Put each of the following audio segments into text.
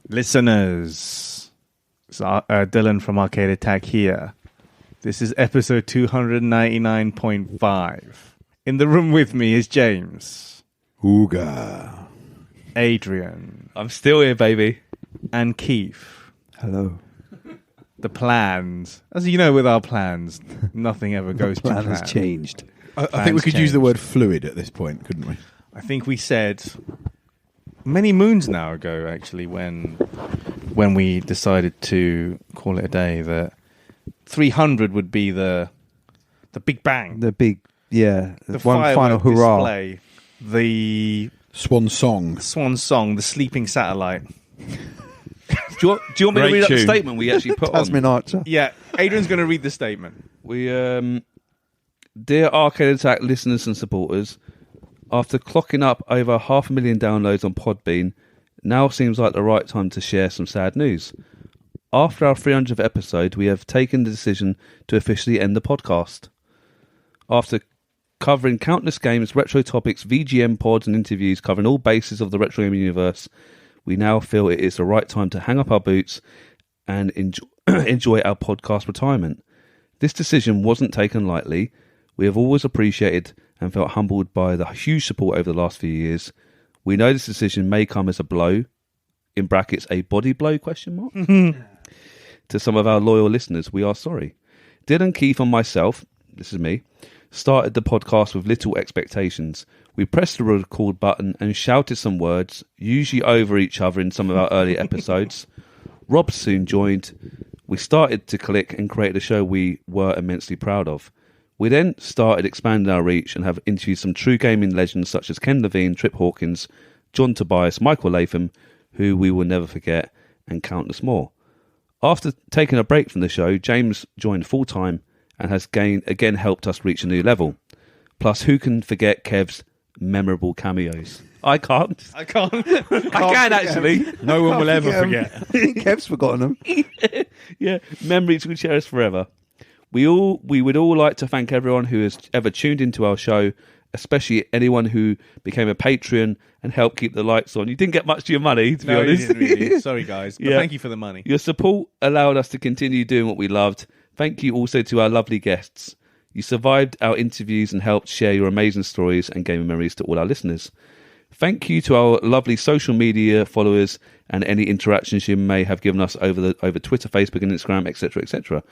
Listeners, it's Dylan from Arcade Attack here. This is episode 299.5. In the room with me is James. Ooga. Adrian. I'm still here, baby. And Keith. Hello. The plans. As you know, with our plans, nothing ever goes to plan. The plan has changed. I think we could use the word fluid at this point, couldn't we? I think we said many moons now ago, actually, when we decided to call it a day, that 300 would be the big bang. The big, the one final firework hurrah. Display, the Swan song. the sleeping satellite. Do you want me to read out the tune. statement we actually put Tasman on? Archer. Yeah, Adrian's going to read the statement. We, dear Arcade Attack listeners and supporters, after clocking up over 500,000 downloads on Podbean, now seems like the right time to share some sad news. After our 300th episode, we have taken the decision to officially end the podcast. After covering countless games, retro topics, VGM pods and interviews covering all bases of the retro gaming universe, we now feel it is the right time to hang up our boots and enjoy our podcast retirement. This decision wasn't taken lightly. We have always appreciated and felt humbled by the huge support over the last few years. We know this decision may come as a blow, in brackets, a body blow, question mark, to some of our loyal listeners. We are sorry. Dylan, Keith and myself, this is me, started the podcast with little expectations. We pressed the record button and shouted some words, usually over each other in some of our early episodes. Rob soon joined. We started to click and create a show we were immensely proud of. We then started expanding our reach and have interviewed some true gaming legends such as Ken Levine, Trip Hawkins, John Tobias, Michael Latham, who we will never forget, and countless more. After taking a break from the show, James joined full-time and has again helped us reach a new level. Plus, who can forget Kev's memorable cameos? I can't. I can't. I can actually. No one will ever forget. Kev's forgotten them. Yeah, memories we cherish forever. We would all like to thank everyone who has ever tuned into our show, especially anyone who became a Patreon and helped keep the lights on. You didn't get much of your money, to be honest. Didn't really. Sorry, guys. But Yeah. thank you for the money. Your support allowed us to continue doing what we loved. Thank you also to our lovely guests. You survived our interviews and helped share your amazing stories and gaming memories to all our listeners. Thank you to our lovely social media followers and any interactions you may have given us over Twitter, Facebook and Instagram, etc., etc.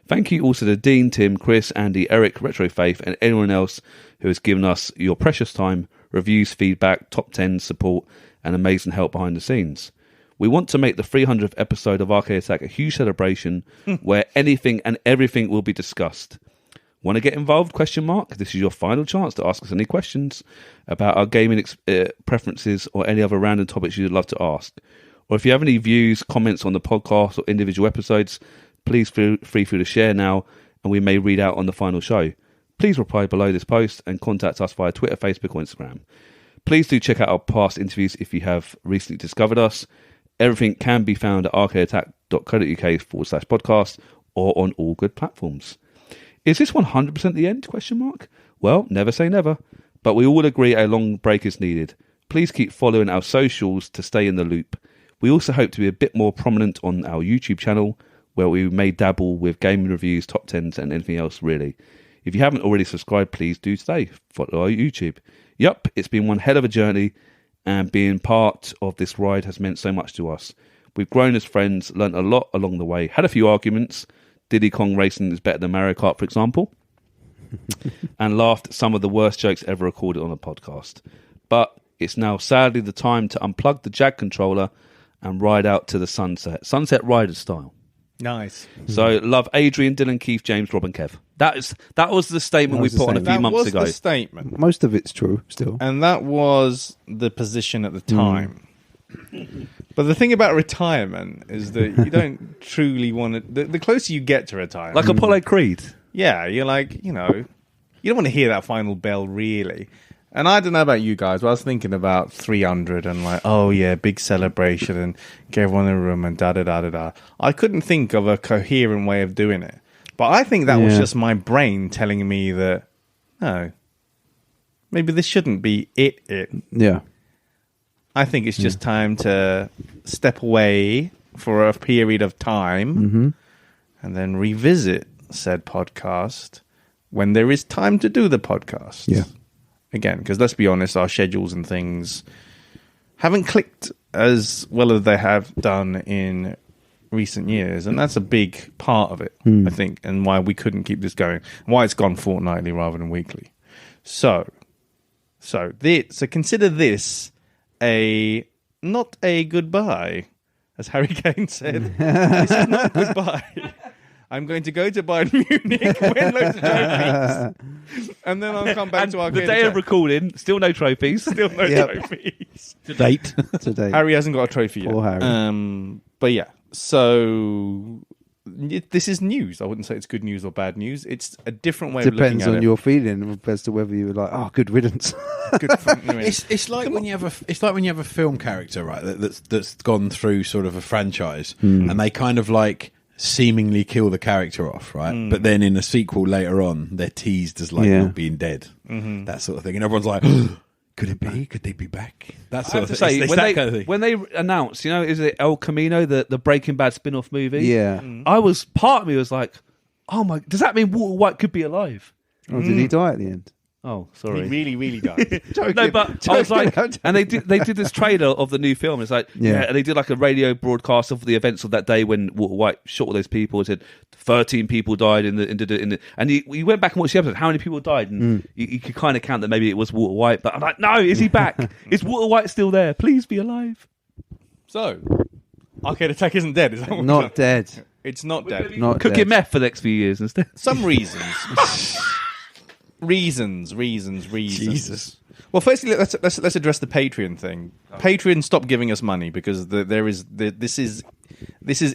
Thank you also to Dean, Tim, Chris, Andy, Eric, Retrofaith and anyone else who has given us your precious time, reviews, feedback, top 10 support and amazing help behind the scenes. We want to make the 300th episode of Arcade Attack a huge celebration where anything and everything will be discussed. Want to get involved? Question mark. This is your final chance to ask us any questions about our gaming preferences or any other random topics you'd love to ask. Or if you have any views, comments on the podcast or individual episodes, please feel free to share now and we may read out on the final show. Please reply below this post and contact us via Twitter, Facebook or Instagram. Please do check out our past interviews if you have recently discovered us. Everything can be found at arcadeattack.co.uk/podcast or on all good platforms. Is this 100% the end? Question mark. Well, never say never, but we all agree a long break is needed. Please keep following our socials to stay in the loop. We also hope to be a bit more prominent on our YouTube channel, where we may dabble with gaming reviews, top 10s, and anything else really. If you haven't already subscribed, please do stay. Follow our YouTube. Yup, it's been one hell of a journey, and being part of this ride has meant so much to us. We've grown as friends, learnt a lot along the way, had a few arguments. Diddy Kong Racing is better than Mario Kart, for example, and laughed at some of the worst jokes ever recorded on a podcast. But it's now sadly the time to unplug the Jag controller and ride out to the sunset. Sunset Rider style. Nice. So, love Adrian, Dylan, Keith, James, Rob and Kev. That was the statement we put on a few months ago. That was the statement. Most of it's true still. And that was the position at the time. But the thing about retirement is that you don't truly want to... The closer you get to retirement... Like Apollo Creed. Yeah, you're like, you don't want to hear that final bell, really. And I don't know about you guys, but I was thinking about 300 and like, oh yeah, big celebration and get everyone in a room and da-da-da-da-da. I couldn't think of a coherent way of doing it. But I think that was just my brain telling me that, no, maybe this shouldn't be it. Yeah. I think it's just time to step away for a period of time and then revisit said podcast when there is time to do the podcast. Yeah. Again, because let's be honest, our schedules and things haven't clicked as well as they have done in recent years, and that's a big part of it, I think, and why we couldn't keep this going, why it's gone fortnightly rather than weekly. So consider this not a goodbye, as Harry Kane said. This is not goodbye. I'm going to go to Bayern Munich, win loads of trophies, and then I'll come back to our the day of recording. Still no trophies. Still no trophies To date. Today. Harry hasn't got a trophy yet. Poor Harry. But yeah, so this is news. I wouldn't say it's good news or bad news. It's a different way of looking Depends at on it. your feeling as to whether you were like, oh, good riddance. Good fun, anyway. It's like when you have a film character, right? That's gone through sort of a franchise, and they kind of like seemingly kill the character off, right? But then in a sequel later on, they're teased as like not being dead, that sort of thing, and everyone's like, could it be? Could they be back? That I sort have to of thing. say, It's that kind of thing. when they announced, is it El Camino, the Breaking Bad spin-off movie? Yeah. Part of me was like, oh my, does that mean Walter White could be alive? Or did he die at the end? Oh, He sorry. really, really died. No, but I was like, and they did this trailer of the new film. It's like, and they did like a radio broadcast of the events of that day when Walter White shot all those people. It said 13 people died in the and you went back and watched the episode. How many people died? And you could kind of count that maybe it was Walter White. But I'm like, no, is he back? Is Walter White still there? Please be alive. So, Arcade Attack isn't dead. Is that what Not dead. It's not dead. Not Cooking dead. meth for the next few years instead. Some reasons. reasons. Jesus. Well, firstly, let's address the Patreon thing. Patreon stopped giving us money because this is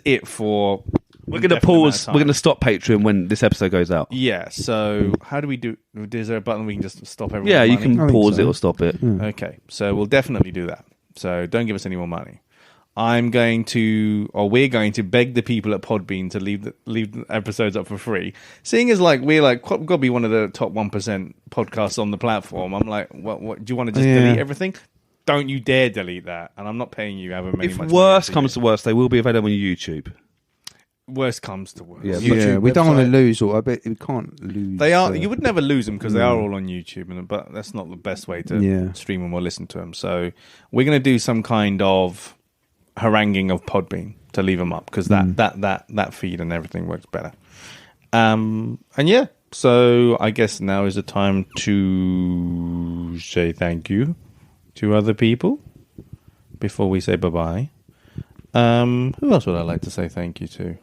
it for. We're going to pause. We're going to stop Patreon when this episode goes out. Yeah. So how do we do? Is there a button we can just stop everyone? Yeah, you money? can I think pause so. it or stop it. Okay, so we'll definitely do that. So don't give us any more money. We're going to beg the people at Podbean to leave the episodes up for free. Seeing as we've got to be one of the top 1% podcasts on the platform. I'm like, what do you want to just delete everything? Don't you dare delete that. And I'm not paying you however many. If much worse money comes to worse, they will be available on YouTube. worst comes to worst. Yeah, Yeah, we don't want to lose, or I bet we can't lose. They are. You would never lose them because they are all on YouTube, but that's not the best way to stream them or listen to them. So we're going to do some kind of haranguing of Podbean to leave them up because that feed and everything works better. And yeah, so I guess now is the time to say thank you to other people before we say bye-bye. Who else would I like to say thank you to?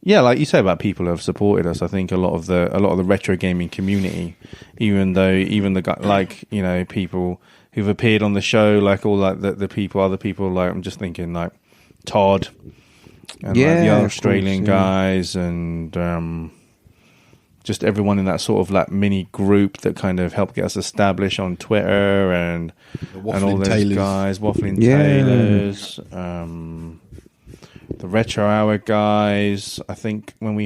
Yeah, like you say about people who have supported us. I think a lot of the retro gaming community, even the people who've appeared on the show, like all like the people, other people. Like I'm just thinking like Todd and like the other Australian guys, and just everyone in that sort of like mini group that kind of helped get us established on Twitter and all those Taylors. guys, Waffling Taylors. The Retro Hour guys. I think when we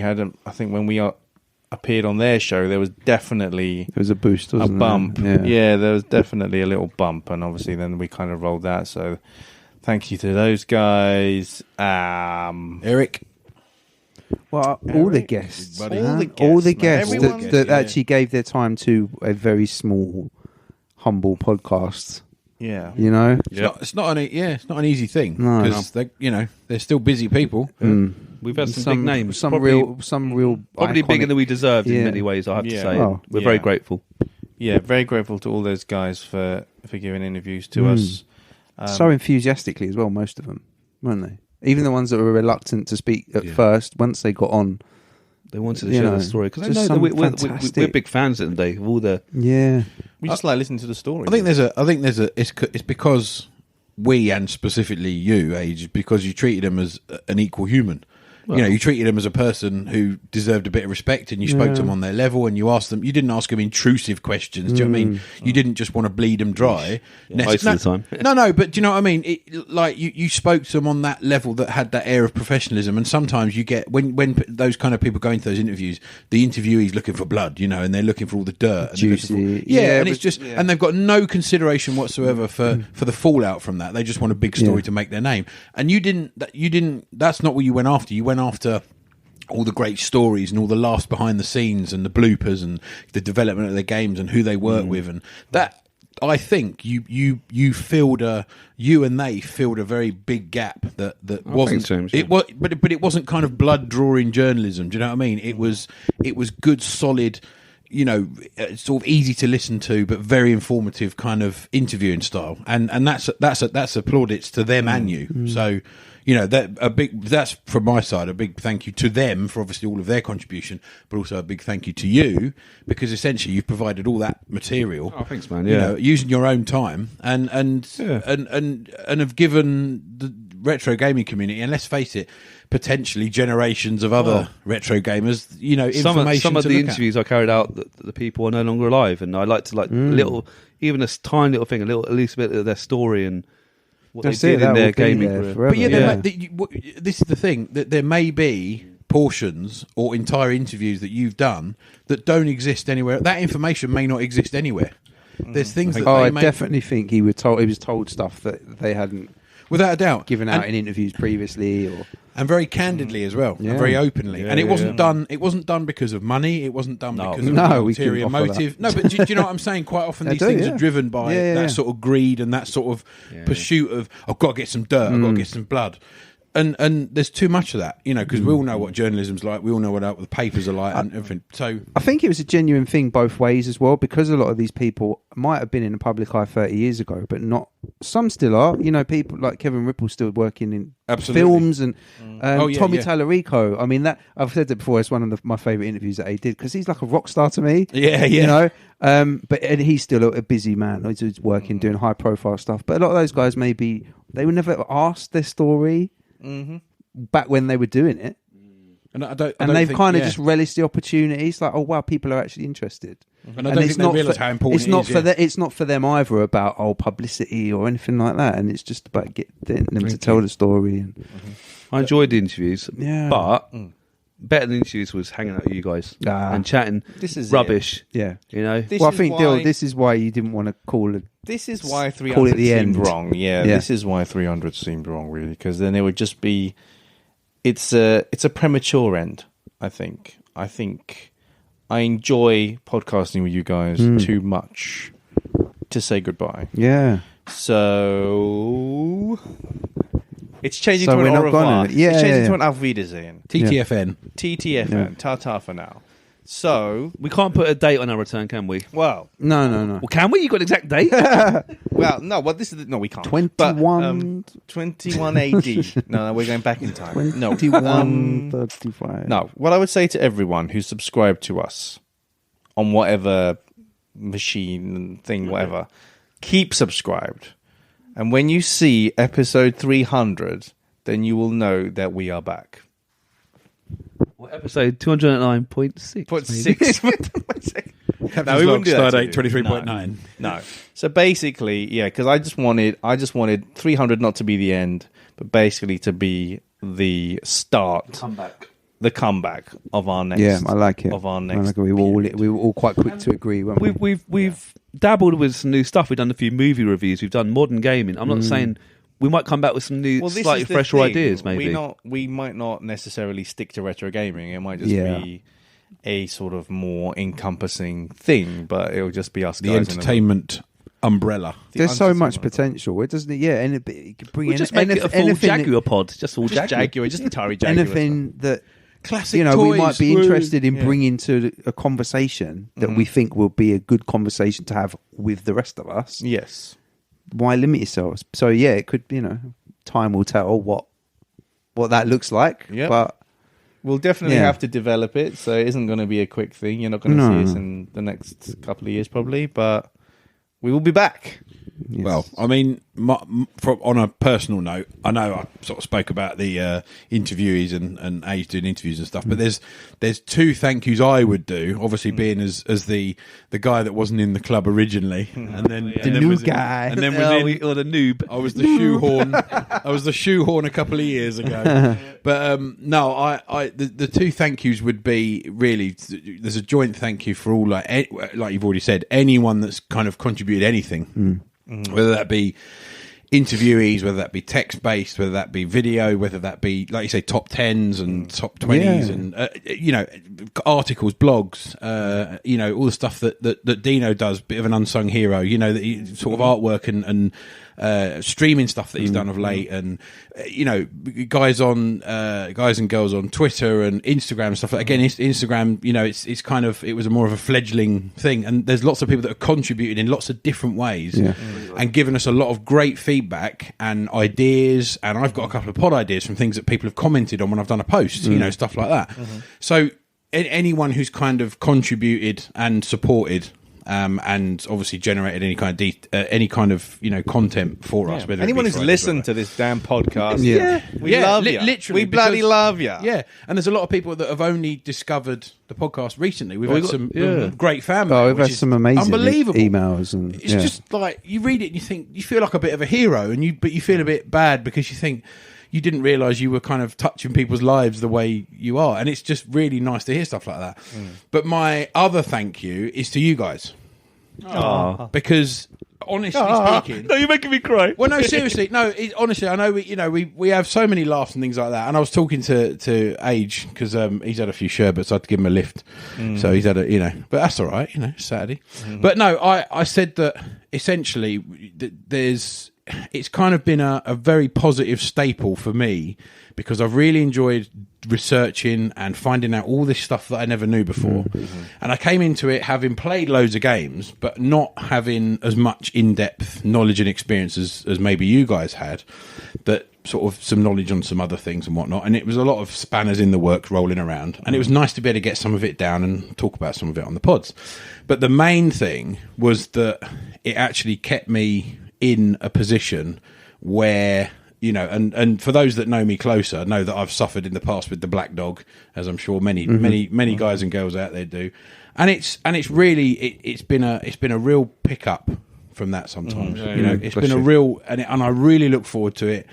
appeared on their show, there was definitely a boost, a wasn't bump. there? Yeah, there was definitely a little bump, and obviously then we kind of rolled that. So thank you to those guys. Eric. Well, all the guests, All the guests man. that Everyone- actually gave their time to a very small, humble podcast. Yeah. You know, It's not an easy thing No. because they're still busy people. We've had some big names. some probably real, probably iconic- bigger than we deserved in Yeah. many ways. I have to Yeah. say, Oh. we're Yeah. very grateful. Yeah, very grateful to all those guys for giving interviews to us. so enthusiastically as well. Most of them, weren't they? Even the ones that were reluctant to speak at first, once they got on, They wanted to You share know, the story because they just know that some we're fantastic- big fans at the day of all the. We just like listening to the story. I think it's because we, and specifically you, Age, because you treated them as an equal human. you know, you treated them as a person who deserved a bit of respect, and you spoke to them on their level, and you asked them. You didn't ask them intrusive questions. Do you know what I mean? You didn't just want to bleed them dry. Most of the time. No, but do you know what I mean? Like you spoke to them on that level that had that air of professionalism, and sometimes you get when those kind of people go into those interviews, the interviewee's looking for blood, you know, and they're looking for all the dirt, and Juicy. and it's just, and they've got no consideration whatsoever for the fallout from that. They just want a big story to make their name, and you didn't. That's not what you went after. You went after all the great stories and all the laughs behind the scenes and the bloopers and the development of their games and who they work with, and that. I think you and they filled a very big gap that wasn't James, it was, but it wasn't kind of blood drawing journalism. Do you know what I mean? It was good, solid, you know, sort of easy to listen to, but very informative kind of interviewing style, and that's applaudits to them and you. So, you know, that's from my side a big thank you to them for obviously all of their contribution, but also a big thank you to you because essentially you've provided all that material. Oh, thanks, man. You know, using your own time and have given the retro gaming community, and let's face it, potentially generations of other retro gamers, you know, information. Some of to the look interviews I carried out, the people are no longer alive, and I like to little, even a tiny little thing, at least a bit of their story and what they did in their gaming career. Forever, But this is the thing, that there may be portions or entire interviews that you've done that don't exist anywhere. That information may not exist anywhere. There's things that I definitely think he was told stuff that they hadn't, without a doubt, given out in interviews previously, and very candidly as well, and very openly. And it wasn't done. It wasn't done because of money. It wasn't done because of ulterior motive. No, but do you know what I'm saying? Quite often these things are driven by that sort of greed and that sort of pursuit of I've got to get some dirt, I've got to get some blood. And there's too much of that, you know, because we all know what journalism's like. We all know what the papers are like and everything. So I think it was a genuine thing both ways as well, because a lot of these people might have been in the public eye 30 years ago, but not. Some still are. You know, people like Kevin Ripple still working in films, and Tommy Tallarico. I mean, that I've said it before. It's one of my favourite interviews that he did because he's like a rock star to me. You know. But he's still a busy man. He's working, doing high profile stuff. But a lot of those guys, maybe they were never asked their story. Back when they were doing it, and they've kind of just relished the opportunity. It's like, oh wow, people are actually interested, and I don't think they realise how important it's not for them. It's not for them either about publicity or anything like that, and it's just about getting them to tell the story. And I enjoyed the interviews, but better than interviews was hanging out with you guys and chatting. This is rubbish, you know. I think Dill, this is why you didn't want to call it. This is why 300 seemed wrong. This is why 300 seemed wrong, really, because then it would just be. It's a premature end. I think I enjoy podcasting with you guys too much to say goodbye. Yeah. So it's changing to an au revoir. It's changing to an Auf Wiedersehen. TTFN. TTFN. Ta-ta for now. So we can't put a date on our return, can we? Well, no. Well, can we? You got an exact date? Well, no. Well, this is no, we can't. 21 AD. No, we're going back in time. 35. No, what I would say to everyone who's subscribed to us on whatever machine thing, whatever, keep subscribed. And when you see episode 300, then you will know that we are back. What episode 209.6? 0.6. No, we wouldn't do that. 23.9. No. So basically, because I just wanted 300 not to be the end, but basically to be the start, the comeback of our next. Yeah, I like it. Of our next. We were all quite quick to agree. Weren't we? We've dabbled with some new stuff. We've done a few movie reviews. We've done modern gaming. I'm not saying. We might come back with some new, slightly fresher ideas, maybe. We might not necessarily stick to retro gaming. It might just be a sort of more encompassing thing, but it'll just be us. The entertainment umbrella. There's so much potential. It doesn't. Yeah, and it could bring just make it a full Jaguar pod. Just all Jaguar, just Atari Jaguar. Anything that classic. We might be interested in bringing to a conversation that we think will be a good conversation to have with the rest of us. Yes. Why limit yourselves? So it could, time will tell what that looks like. Yep. But we'll definitely have to develop it, so it isn't going to be a quick thing. You're not going to see us in the next couple of years probably, but we will be back. Yes. Well, I mean, on a personal note, I know I sort of spoke about the interviewees and Age doing interviews and stuff, but there's two thank yous I would do. Obviously, being as the guy that wasn't in the club originally, and then the new guy, and then or the noob. I was the shoehorn. I was the shoehorn a couple of years ago. But no, the two thank yous would be really. There's a joint thank you for all like you've already said, anyone that's kind of contributed anything, whether that be interviewees, whether that be text based, whether that be video, whether that be, like you say, top 10s and top 20s, and articles, blogs, all the stuff that Dino does, bit of an unsung hero, that sort of artwork and streaming stuff that he's done of late, and guys and girls on Twitter and Instagram and stuff. Again, Instagram, it's kind of, it was more of a fledgling thing, and there's lots of people that have contributed in lots of different ways and given us a lot of great feedback and ideas. And I've got a couple of pod ideas from things that people have commented on when I've done a post, stuff like that. So anyone who's kind of contributed and supported. And obviously generated any kind of content for us. Whether anyone who's listened to this damn podcast, we love you. Literally, we bloody love you. Yeah, and there's a lot of people that have only discovered the podcast recently. We've had some great fan mail. Oh, we've had some amazing unbelievable emails, and it's just like you read it and you feel like a bit of a hero, but you feel a bit bad because you think you didn't realise you were kind of touching people's lives the way you are. And it's just really nice to hear stuff like that. But my other thank you is to you guys. Aww. Because honestly speaking... No, you're making me cry. Well, no, seriously. No, honestly, I know we have so many laughs and things like that. And I was talking to Age, because he's had a few sherbets. I had to give him a lift. So he's had but that's all right, Saturday. But no, I said that essentially it's kind of been a very positive staple for me, because I've really enjoyed researching and finding out all this stuff that I never knew before. And I came into it having played loads of games, but not having as much in-depth knowledge and experience as maybe you guys had, but sort of some knowledge on some other things and whatnot. And it was a lot of spanners in the works rolling around. And it was nice to be able to get some of it down and talk about some of it on the pods. But the main thing was that it actually kept me in a position where, and for those that know me closer, know that I've suffered in the past with the black dog, as I'm sure many guys and girls out there do. And it's really it's been a real pickup from that sometimes. It's been a real, and I really look forward to it.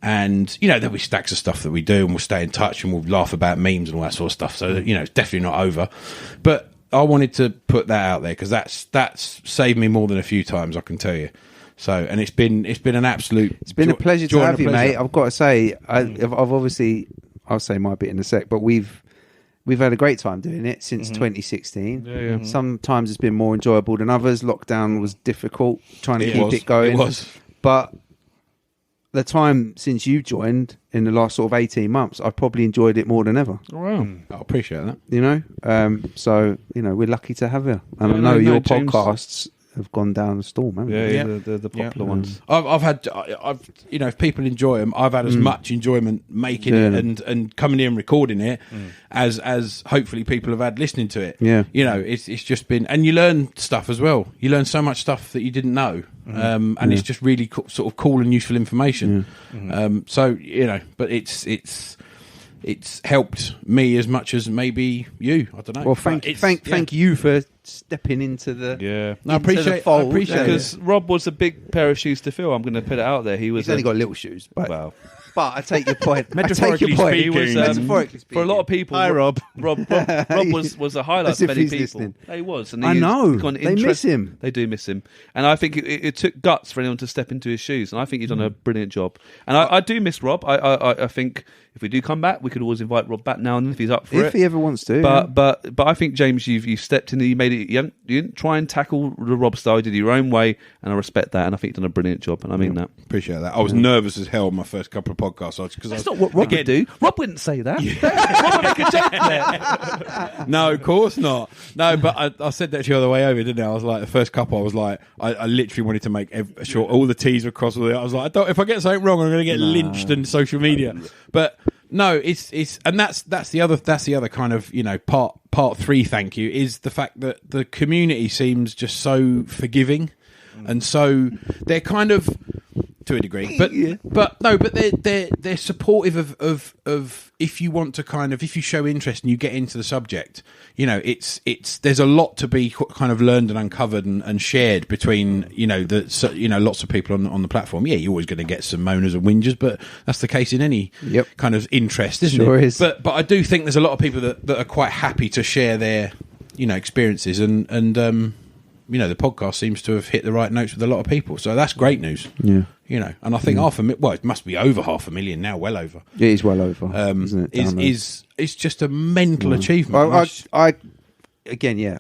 And there'll be stacks of stuff that we do, and we'll stay in touch, and we'll laugh about memes and all that sort of stuff. So it's definitely not over. But I wanted to put that out there because that's saved me more than a few times, I can tell you. So, and it's been an absolute. It's been a pleasure to have you, mate. I've got to say, I've obviously, I'll say my bit in a sec, but we've had a great time doing it since 2016. Sometimes it's been more enjoyable than others. Lockdown was difficult trying to keep it going. It was, but the time since you joined in the last sort of 18 months, I've probably enjoyed it more than ever. Oh, wow. I appreciate that. So we're lucky to have you, and I know your podcasts have gone down the storm, haven't they? The popular ones. I've had if people enjoy them, I've had as much enjoyment making it and coming in and recording it as hopefully people have had listening to it. It's just been, and you learn stuff as well. You learn so much stuff that you didn't know, and it's just really sort of cool and useful information. So but it's helped me as much as maybe you. I don't know. Well, thank you for stepping into the I appreciate it because Rob was a big pair of shoes to fill. I'm going to put it out there. He's only got little shoes, but well. But I take your point. Metaphorically He was metaphorically speaking. for a lot of people. Hi, Rob. Rob was a highlight As for if many he's people. listening. He was, and I know. They miss miss him. They do miss him, and I think it took guts for anyone to step into his shoes. And I think he's done a brilliant job. And I do miss Rob. I think if we do come back, we could always invite Rob back now and then if he's up for it. If he ever wants to. But I think, James, you've stepped in. You made it. You didn't try and tackle the Rob style. You did your own way, and I respect that. And I think you've done a brilliant job. And I mean that. Appreciate that. I was nervous as hell my first couple of podcasts because that's not what Rob would do. Rob wouldn't say that. Rob would make a joke there. No, of course not. No, but I said that to you on the way over, didn't I? I was like, the first couple, I was like, I literally wanted to make sure all the T's were crossed. I was like, if I get something wrong, I'm going to get lynched in social media. But no, it's and that's the other kind of part 3. Thank you is the fact that the community seems just so forgiving. and so they're kind of to a degree, but they're supportive of if you want to if you show interest and you get into the subject, it's there's a lot to be kind of learned and uncovered and shared between lots of people on the platform. Yeah, you're always going to get some moaners and whingers, but that's the case in any kind of interest, isn't it? Is. But I do think there's a lot of people that are quite happy to share their experiences and the podcast seems to have hit the right notes with a lot of people, so that's great news. Yeah. And I think it must be over 500,000 now, well over. It is well over, isn't it? It's just a mental achievement. Well,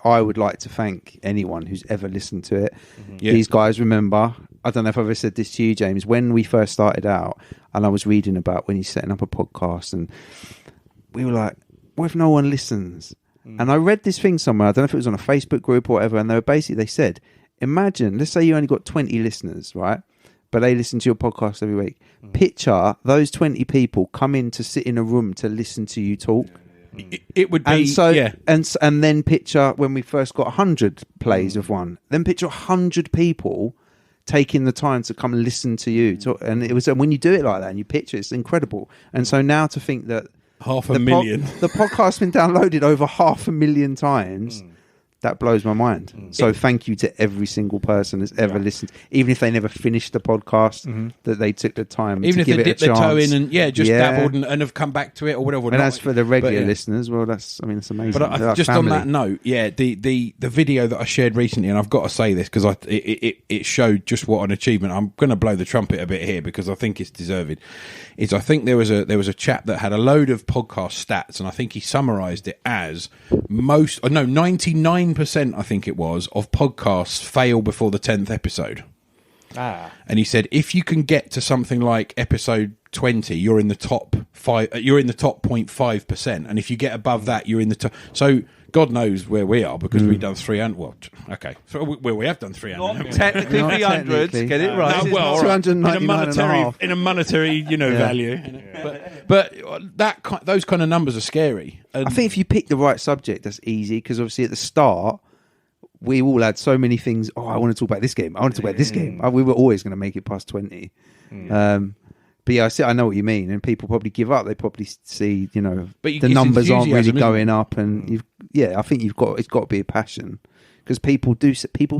I would like to thank anyone who's ever listened to it. These guys, remember, I don't know if I've ever said this to you, James, when we first started out, and I was reading about when he's setting up a podcast, and we were like, what if no one listens? And I read this thing somewhere, I don't know if it was on a Facebook group or whatever, and they said, imagine, let's say you only got 20 listeners, right? But they listen to your podcast every week. Picture those 20 people come in to sit in a room to listen to you talk. It would be, and then picture when we first got 100 plays of one. Then picture 100 people taking the time to come and listen to you. And it was when you do it like that and you picture it's incredible. And so now to think that 500,000. The podcast's been downloaded over 500,000 times. That blows my mind. So thank you to every single person that's ever listened, even if they never finished the podcast, that they took the time even to if give they it a dipped their toe chance. in and dabbled and have come back to it or whatever. And as for the regular listeners, well, it's amazing. But just on that note, the video that I shared recently, and I've got to say this because it showed just what an achievement. I'm going to blow the trumpet a bit here because I think it's deserved. I think there was a chap that had a load of podcast stats, and I think he summarised it as 99%, I think it was, of podcasts fail before the 10th episode. And he said if you can get to something like episode 20, you're in the top 5. You're in the top 0.5%, and if you get above that, you're in the top. So God knows where we are because we've done 300. Well, okay, so we have done 300. Not technically 300. Get it right. No, well, 299 in a monetary, value. But those kind of numbers are scary. And I think if you pick the right subject, that's easy because obviously at the start we all had so many things. Oh, I want to talk about this game. I want to talk about this game. We were always going to make it past 20. But yeah, I know what you mean, and people probably give up. They probably see, the numbers aren't really going up, and I think it's got to be a passion because people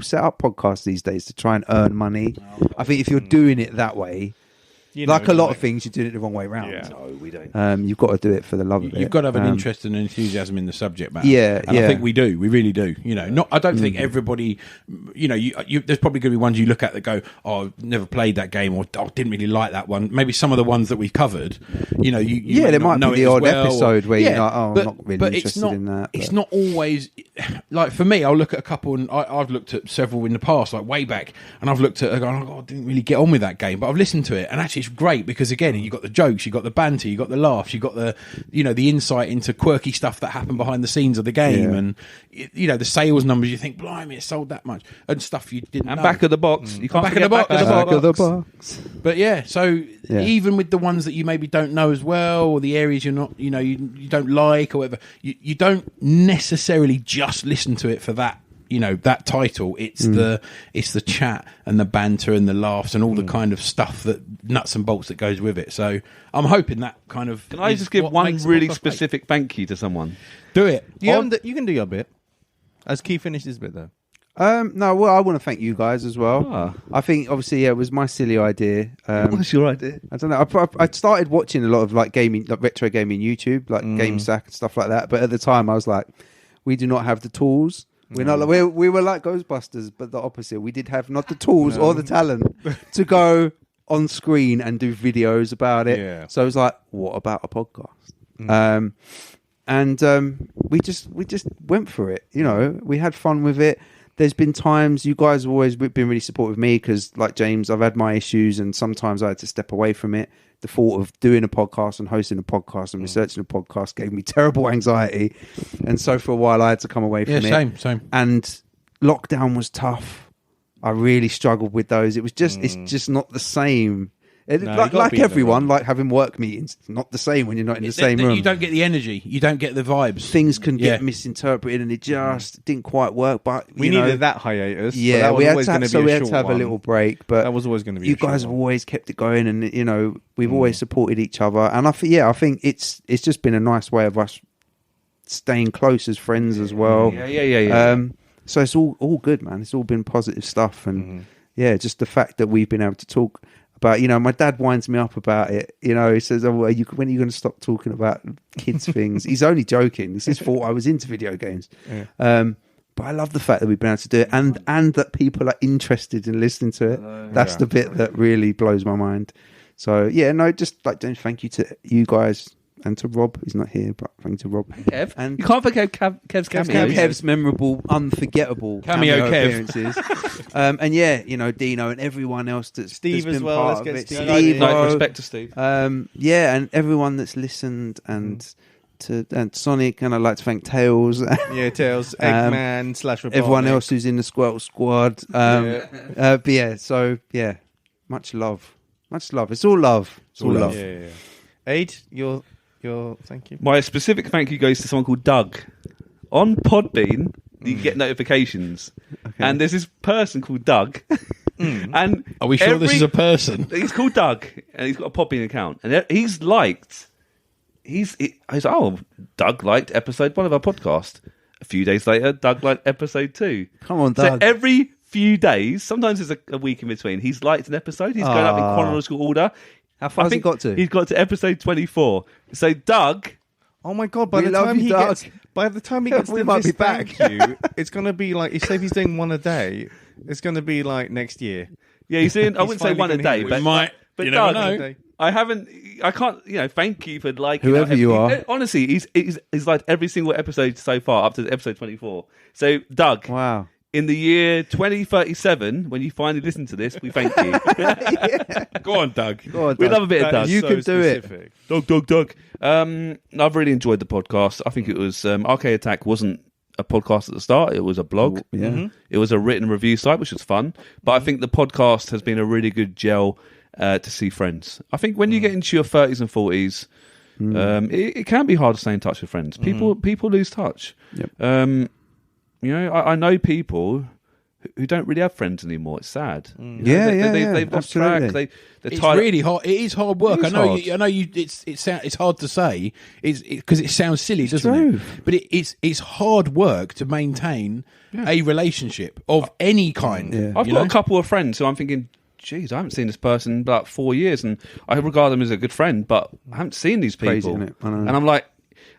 set up podcasts these days to try and earn money. I think if you're doing it that way, a lot of things, you're doing it the wrong way around. Yeah. No, we don't. You've got to do it for the love of it. You've got to have an interest and enthusiasm in the subject matter. And I think we do. We really do. I don't think everybody. There's probably going to be ones you look at that go, "Oh, I've never played that game," or "I didn't really like that one." Maybe some of the ones that we've covered. There might be the odd episode where you're like, "Oh, I'm not really interested in that." But it's not always like for me. I'll look at a couple, and I've looked at several in the past, like way back, and I've looked at. I didn't really get on with that game, but I've listened to it, and actually, it's great because again, you got the jokes, you got the banter, you got the laughs, you got the the insight into quirky stuff that happened behind the scenes of the game, and the sales numbers. You think, blimey, it sold that much, and stuff you didn't know. Back of the box, you can't back forget of the box. But even with the ones that you maybe don't know as well, or the areas you're not, you don't like, or whatever, you don't necessarily just listen to it for that. That title, it's the chat and the banter and the laughs and all the kind of stuff that nuts and bolts that goes with it. So I'm hoping that kind of. Can I just give one really specific thank you to someone? Do it. You can do your bit. As Keith finished his bit though. No, well, I want to thank you guys as well. I think obviously, it was my silly idea. What's your idea? I don't know. I started watching a lot of gaming, retro gaming YouTube, like GameSack and stuff like that. But at the time, I was like, we do not have the tools. We're not. We were like Ghostbusters, but the opposite. We did have not the tools or the talent to go on screen and do videos about it. Yeah. So I was like, what about a podcast? We just went for it. We had fun with it. There's been times you guys have always been really supportive of me because, like James, I've had my issues and sometimes I had to step away from it. The thought of doing a podcast and hosting a podcast and researching a podcast gave me terrible anxiety. And so for a while I had to come away from it. Same. And lockdown was tough. I really struggled with those. It was just, it's just not the same you gotta Like be in the everyone, room. like having work meetings, not the same when you're not in the same room. You don't get the energy. You don't get the vibes. Things can Yeah. get misinterpreted, and it just didn't quite work. But We you know, needed that hiatus. Yeah, but that was we had always to. going to be So a we had short to have one. a little break. But That was always going to be. you a short guys have one. always kept it going, and you know we've always supported each other. And I think it's just been a nice way of us staying close as friends as well. Yeah. So it's all good, man. It's all been positive stuff, and yeah, just the fact that we've been able to talk about. You know, my dad winds me up about it. You know, he says, "Oh, when are you going to stop talking about kids things?" He's only joking. It's his fault. I was into video games. Yeah. But I love the fact that we've been able to do it, and that people are interested in listening to it. That's the bit that really blows my mind. So yeah, no, just like doing thank you to you guys and to Rob. He's not here, but thank you to Rob. Kev, And you can't forget Kev's cameo. Kev's memorable, unforgettable Cameo Kev. appearances. And yeah, you know, Dino and everyone else that's Steve that's as been well, part let's of get it. Steve. No, respect to Steve. Yeah, and everyone that's listened and Sonic, and I'd like to thank Tails. Yeah, Tails, Eggman / Robotnik. Everyone else who's in the Squirtle Squad. But yeah, so yeah, much love. It's all love. It's all love. Yeah. Aid, your thank you. My specific thank you goes to someone called Doug. On Podbean, you get notifications, and there's this person called Doug. And Are we sure this is a person? He's called Doug, and he's got a Podbean account, and he's liked. He's Doug liked episode 1 of our podcast. A few days later, Doug liked episode 2. Come on, So Doug. every few days, sometimes there's a week in between, he's liked an episode. He's going up in chronological order. How far has he got to? He's got to episode 24. So Doug, Oh my god! We love you, Doug. By the time he gets We to might this be back. thank you, it's going to be like, say if he's doing one a day, it's going to be like next year. yeah, he's doing. I He's wouldn't say finally one a gonna day, hear it. but We might. But You Doug, never know. I can't. Thank you for liking Whoever that. you are. Honestly, he's liked every single episode so far up to episode 24. So Doug, Wow. in the year 2037, when you finally listen to this, we thank you. Go on, Doug. Go on, We Doug. love a bit of That Doug. is You so can do it. specific. Doug. I've really enjoyed the podcast. I think it was Arcade Attack wasn't a podcast at the start. It was a blog. Yeah. It was a written review site, which was fun. But I think the podcast has been a really good gel to see friends. I think when you get into your 30s and 40s, it can be hard to stay in touch with friends. People lose touch. Yep. I know people who don't really have friends anymore. It's sad. They've lost absolutely. track. They're It's tired. really hard. It is hard work. It is I know. hard. I know. It's hard to say. Because it sounds silly, doesn't true. it? But it's hard work to maintain a relationship of any kind. Yeah. I've you got know? a couple of friends who I'm thinking, geez, I haven't seen this person in about 4 years, and I regard them as a good friend, but I haven't seen these people. Crazy, isn't it? I know. And I'm like,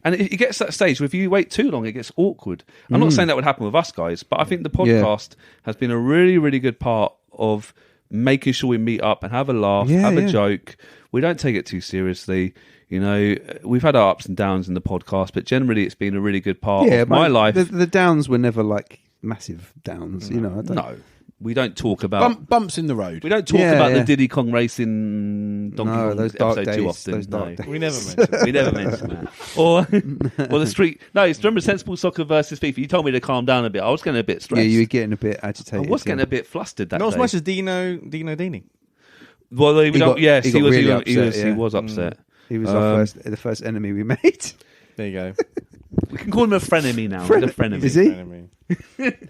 and it gets to that stage where if you wait too long, it gets awkward. I'm not saying that would happen with us guys, but I think the podcast has been a really, really good part of making sure we meet up and have a laugh, have a joke. We don't take it too seriously. You know, we've had our ups and downs in the podcast, but generally it's been a really good part of my life. The downs were never like massive downs, you know. I don't, No, we don't talk about... Bumps in the road. We don't talk Yeah, about yeah. the Diddy Kong racing Donkey No, Kong those dark episode days, too often. those dark days. We never mentioned. We never mention that. Or the street. No, it's remember Sensible Soccer versus FIFA. You told me to calm down a bit. I was getting a bit Yeah, stressed. you were getting a bit I agitated. was getting a bit flustered that Not day. as much as Dino Dini. Well, we He don't. got- Yes, he he got was. really He upset, was upset. He was the first enemy we made. There you go. We can call him a frenemy now. He's a frenemy. Is he? Enemy.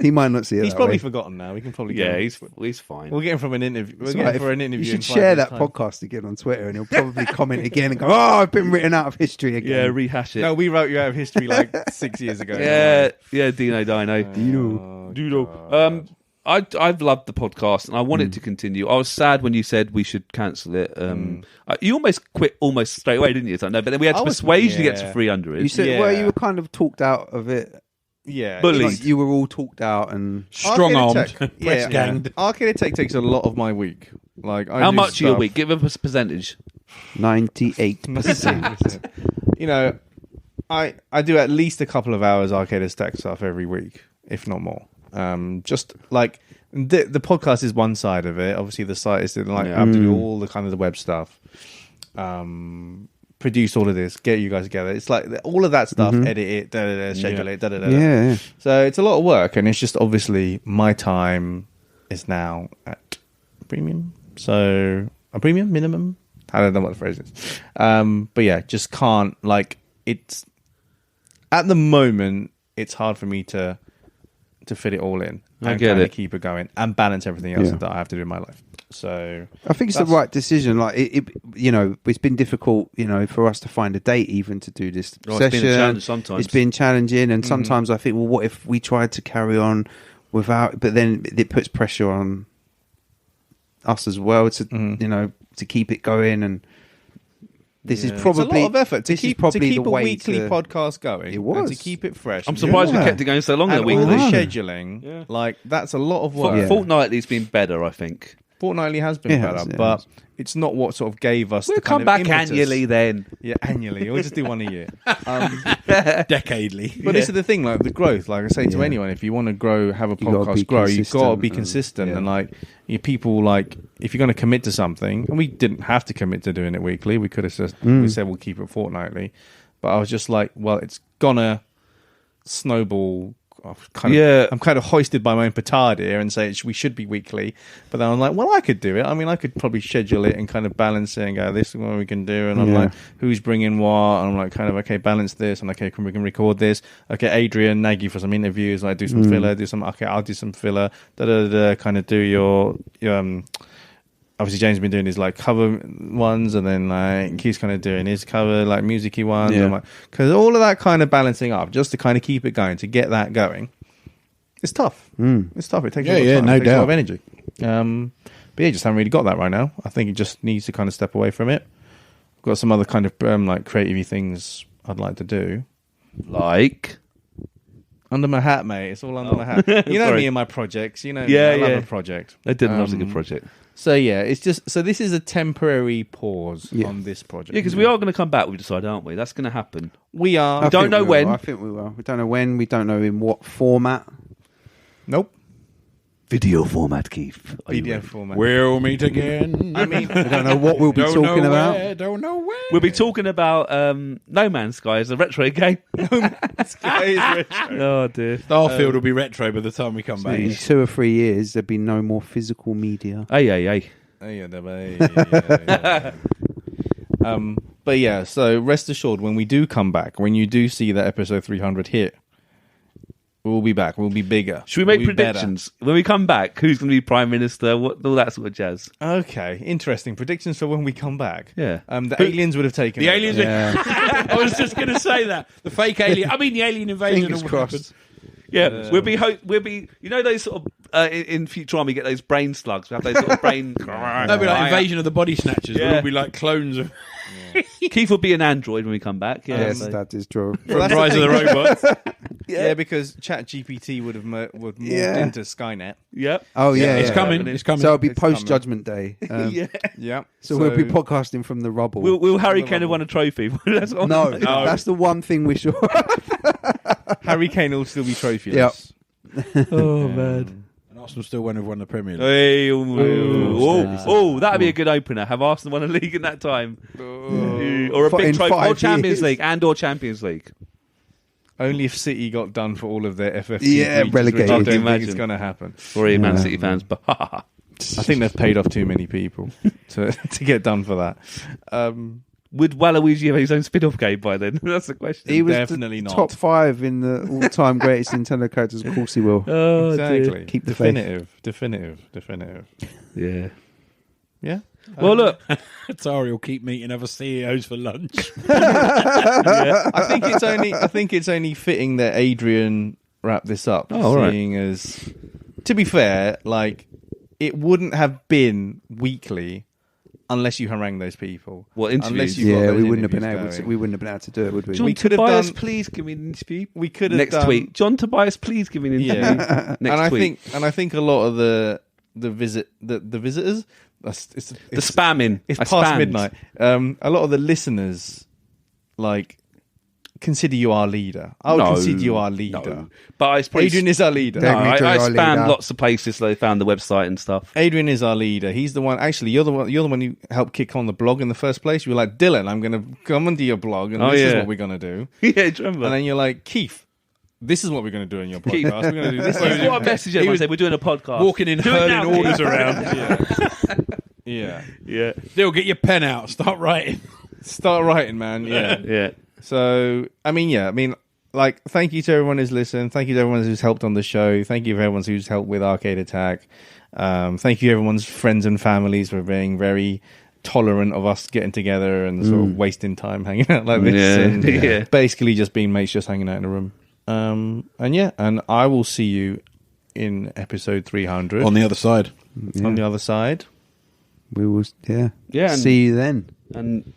He might not see it. He's that probably way. forgotten now. We can probably Yeah, get he's fine. We'll get him from an interview. We'll It's get right, him for an interview. You in should 5 share years' that time. podcast again on Twitter, and he'll probably comment again and go, "Oh, I've been written out of history again." Yeah, rehash it. No, we wrote you out of history like 6 years ago. Yeah, Dino. Dino. I've loved the podcast and I want it to continue. I was sad when you said we should cancel it. You almost quit almost straight away, didn't you? So, no, but then we had to I was- persuade you to get yeah. to 300. You said, Yeah. well, you were kind of talked out of it. Yeah. Bullied. Like, you were all talked out, and Strong-armed, Arcade Attack- press-ganged. Arcade Attack takes a lot of my week. Like, I How do much of your stuff- week? Give us a percentage. 98%. You know, I do at least a couple of hours Arcade Attack stuff every week, if not more. Just like the podcast is one side of it. Obviously, the site is like I have to do all the kind of the web stuff. Produce all of this, get you guys together. It's like all of that stuff, edit it, schedule it, Yeah. So it's a lot of work, and it's just obviously my time is now at premium. So a premium minimum. I don't know what the phrase is. But yeah, just can't, like, it's at the moment it's hard for me to fit it all in and get it. keep it going and balance everything else that I have to do in my life. So I think it's the right decision. Like it's been difficult, for us to find a date even to do this session. It's been a challenge sometimes. It's been challenging, and sometimes I think, well, what if we tried to carry on without? But then it puts pressure on us as well to to keep it going. And this is probably it's a lot of effort to keep probably a the way weekly podcast going. It was and to keep it fresh. I'm surprised we kept it going so long. And that all weekly the scheduling, like that's a lot of work. Fortnightly's been better, I think. Fortnightly has been better, but it's not what sort of gave us. We'll the come kind of back impetus. annually then. Yeah, annually. We'll just do one a year. Decadely. But this is the thing, like the growth. Like I say to anyone, if you want to grow, have a podcast grow, you've got to be consistent. And like people, like if you're going to commit to something, and we didn't have to commit to doing it weekly. We could have just we said we'll keep it fortnightly. But I was just like, well, it's gonna snowball. I'm kind of hoisted by my own petard here and say we should be weekly, but then I'm like, well, I could do it. I mean, I could probably schedule it and kind of balance it and go, this is what we can do. And I'm like, who's bringing what? And I'm like, kind of, okay, balance this. And okay, we can record this. Okay, Adrian, nag you for some interviews. Like, do some filler, okay, I'll do some filler. Kind of do your obviously James has been doing his like cover ones, and then like he's kind of doing his cover like musicy ones. Yeah. Because all of that kind of balancing up just to kind of keep it going, to get that going, it's tough. It's tough. It takes a lot of time. No it takes doubt. a lot of energy. But yeah, just haven't really got that right now. I think it just needs to kind of step away from it. I've got some other kind of like creative things I'd like to do. Like under my hat, mate. It's all under my hat. You know me and my projects. You know, I love a project. I did love a good project. So yeah, it's just this is a temporary pause on this project. Yeah, because we are going to come back. We decide, aren't we? That's going to happen. We are. We don't know when. I think we will. We don't know when. We don't know in what format. Nope. Video format, Keith. Video format. We'll meet again. I mean, I don't know what we'll be talking about. Don't know where. We'll be talking about No Man's Sky as a retro game. Oh dear. Starfield will be retro by the time we come back. In 2 or 3 years, there'll be no more physical media. Hey. But yeah, so rest assured, when we do come back, when you do see that episode 300 hit, we'll be back. We'll be bigger. Should we make predictions when we come back? Who's going to be Prime Minister? What all that sort of jazz? Okay, interesting predictions for when we come back. Yeah, the aliens would have taken the over. aliens. I was just going to say that the fake alien. I mean, the alien invasion. Fingers crossed. Yeah, we'll be. You know those sort of in Futurama, you get those brain slugs. We have those sort of brain. That'd be like Invasion of the Body Snatchers. Yeah. We'll be like clones of. Keith will be an android when we come back. Yeah, Yes, that is true. From Rise of the Robots. Yeah, because ChatGPT would have morphed into Skynet. Yep. Oh yeah, It's coming. It's coming. So it'll be It's post Judgment Day. Yeah. So we'll be podcasting from the rubble. Will Harry Kane have won a trophy? That's what no, that's the one thing we should. Harry Kane will still be trophyless. Yep. Oh man. And Arsenal still won't have won the Premier League. Hey, that'd be a good opener. Have Arsenal won a league in that time, or a big In trophy, or 5 Champions years. League, or Champions League. Only if City got done for all of their FFP. breaches, relegated. which I don't think Imagine. it's going to happen. Sorry, Man City fans, but I think they've paid off too many people to get done for that. would Waluigi have his own spin-off game by then? That's the question. He was Definitely the not. top 5 in the all-time greatest Nintendo characters. Of course, he will. Oh, Exactly. dear. Keep the faith. Definitive. Yeah. Yeah. Well, look, Atari will keep meeting other CEOs for lunch. I think it's only fitting that Adrian wrap this up. Oh, all right. Seeing as, to be fair, like it wouldn't have been weekly unless you harangue those people. What interviews? Unless you got Yeah, those we wouldn't have been interviews able to. going. We wouldn't have been able to do it, would we? John We could have Tobias, done- please give me an interview. We could have Next done, tweet. John Tobias, please give me an interview. Yeah. Next tweet. I think a lot of the visitors. It's The spamming. It's I past spammed. midnight. A lot of the listeners, like, consider you our leader. I would consider you our leader. No. But it's probably... Adrian is our leader. No, Take me I to our spammed leader. lots of places so they found the website and stuff. Adrian is our leader. He's the one. Actually, you're the one who helped kick on the blog in the first place. You were like, Dylan, I'm going to come onto your blog, and this is what we're going to do. Yeah, do you remember? And then you're like, Keith, this is what we're going to do in your podcast. We're going to do this. This is what I messaged everyone. Said we're doing a podcast. Walking in, Do it hurling now, orders Keith. around. Yeah. Yeah. Still, get your pen out. Start writing. Start writing, man. Yeah. Yeah. So, like, thank you to everyone who's listened. Thank you to everyone who's helped on the show. Thank you to everyone who's helped with Arcade Attack. Thank you to everyone's friends and families for being very tolerant of us getting together and sort of wasting time hanging out like this. Yeah. And basically just being mates, just hanging out in a room. And I will see you in episode 300. On the other side. On the other side. We will, Yeah, and- see you then. And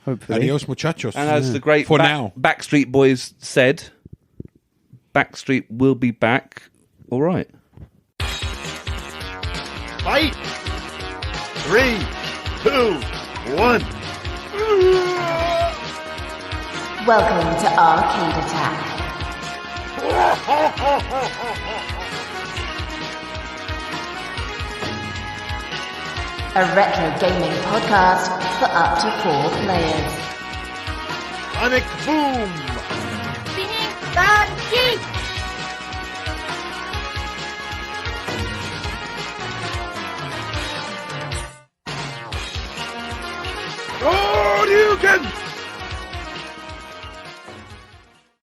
Hopefully. Adios, muchachos. And as the great now. Backstreet Boys said, Backstreet will be back. All right. Fight! 3, 2, 1. Welcome to Arcade Attack. A retro gaming podcast for up to 4 players. Sonic Boom! Big Bad Geek! Shoryuken!